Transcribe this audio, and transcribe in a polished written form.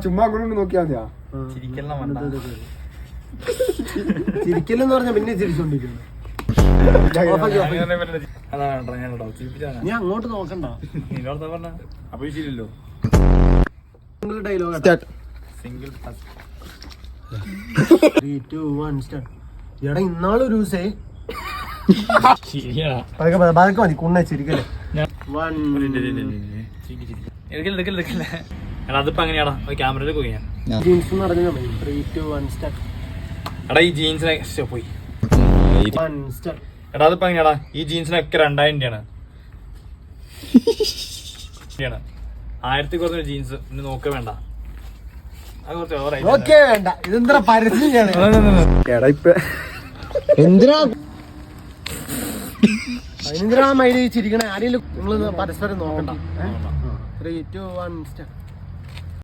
ചുമ്മാ അങ്ങോട്ട് നോക്കിയാ മതിയാ. ചിരിക്കലെന്ന് പറഞ്ഞ പിന്നെ ചിരിച്ചോണ്ടിരിക്കുന്നു. നീ അങ്ങോട്ട് നോക്കണ്ട. Dialogue 3, 2, 1 start. എടാ ഇന്നാളൊരു ദിവസേ പതുക്കെ മതി കുണ്ണ ചിരിക്കല്ലേ. അതിപ്പോ അങ്ങനെയാടാ ക്യാമറയിൽ പോയി ഞാൻ ജീൻസ് എന്ന് പറഞ്ഞാൽ മതി. 3, 2, 1 സ്റ്റാർട്ട്. എടാ ഈ ജീൻസിനെ പോയി 1 സ്റ്റാർട്ട്. എടാ അതിപ്പോ അങ്ങനെയാടാ ഈ ജീൻസിനൊക്കെ 2000 രൂപയാണ്. 1000 കുറഞ്ഞ ജീൻസ് ഇനി നോക്ക വേണ്ട. അത് കുറച്ച് ഓവറായി. ഓക്കേ വേണ്ട. ഇതെന്താ പരസ്യം? എടാ ഇപ്പൊ എന്തിനാ മൈലി ചിരിക്കണേ? ആരെങ്കിലും നിങ്ങൾ പരസ്പരം നോക്കണ്ട. 3, 2, 1 സ്റ്റാർട്ട്.